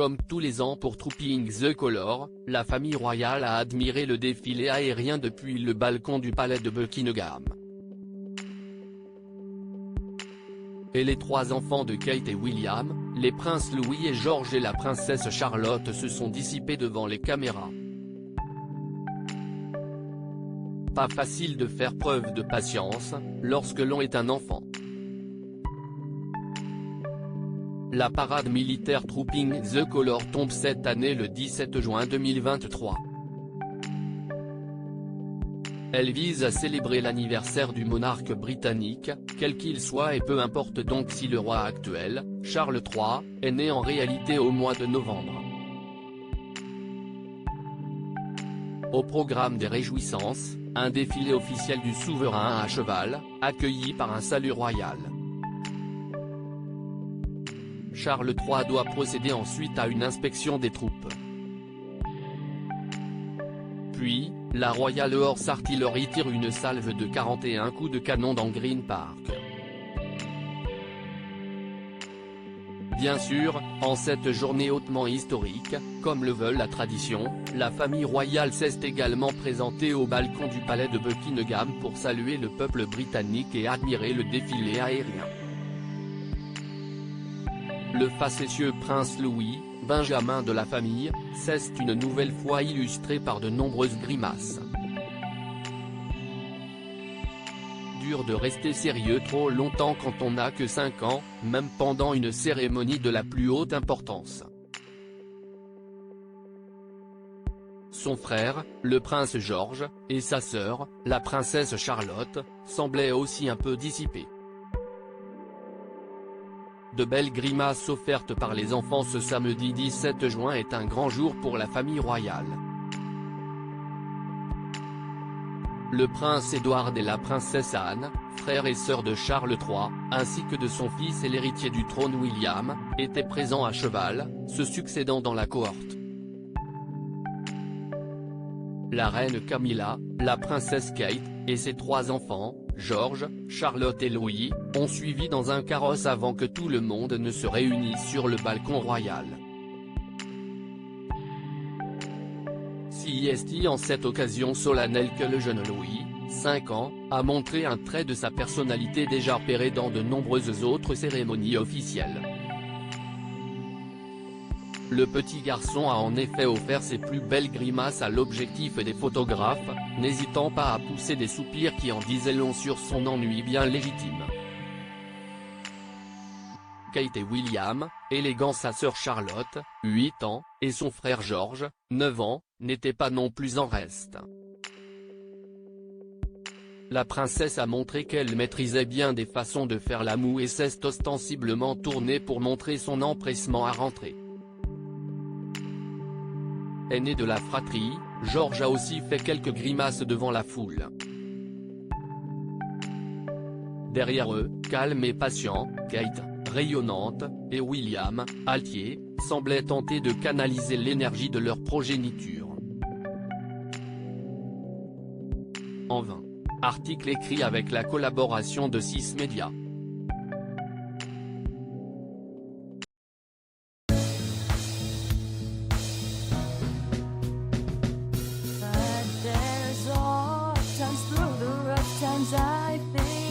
Comme tous les ans pour Trooping the Colour, la famille royale a admiré le défilé aérien depuis le balcon du palais de Buckingham. Et les trois enfants de Kate et William, les princes Louis et George et la princesse Charlotte se sont dissipés devant les caméras. Pas facile de faire preuve de patience, lorsque l'on est un enfant. La parade militaire Trooping the Colour tombe cette année le 17 juin 2023. Elle vise à célébrer l'anniversaire du monarque britannique, quel qu'il soit et peu importe donc si le roi actuel, Charles III, est né en réalité au mois de novembre. Au programme des réjouissances, un défilé officiel du souverain à cheval, accueilli par un salut royal. Charles III doit procéder ensuite à une inspection des troupes. Puis, la Royal Horse Artillery tire une salve de 41 coups de canon dans Green Park. Bien sûr, en cette journée hautement historique, comme le veut la tradition, la famille royale s'est également présentée au balcon du palais de Buckingham pour saluer le peuple britannique et admirer le défilé aérien. Le facétieux prince Louis, benjamin de la famille, s'est une nouvelle fois illustré par de nombreuses grimaces. Dur de rester sérieux trop longtemps quand on n'a que 5 ans, même pendant une cérémonie de la plus haute importance. Son frère, le prince George, et sa sœur, la princesse Charlotte, semblaient aussi un peu dissipés. De belles grimaces offertes par les enfants ce samedi 17 juin est un grand jour pour la famille royale. Le prince Édouard et la princesse Anne, frère et sœur de Charles III, ainsi que de son fils et l'héritier du trône William, étaient présents à cheval, se succédant dans la cohorte. La reine Camilla, la princesse Kate, et ses trois enfants, George, Charlotte et Louis, ont suivi dans un carrosse avant que tout le monde ne se réunisse sur le balcon royal. C'est en cette occasion solennelle que le jeune Louis, 5 ans, a montré un trait de sa personnalité déjà repéré dans de nombreuses autres cérémonies officielles. Le petit garçon a en effet offert ses plus belles grimaces à l'objectif des photographes, n'hésitant pas à pousser des soupirs qui en disaient long sur son ennui bien légitime. Kate et William, élégant sa sœur Charlotte, 8 ans, et son frère George, 9 ans, n'étaient pas non plus en reste. La princesse a montré qu'elle maîtrisait bien des façons de faire la moue et s'est ostensiblement tournée pour montrer son empressement à rentrer. Aîné de la fratrie, George a aussi fait quelques grimaces devant la foule. Derrière eux, calme et patient, Kate, rayonnante, et William, altier, semblaient tenter de canaliser l'énergie de leur progéniture. En vain. Article écrit avec la collaboration de 6 médias. But there's all times through the rough times I think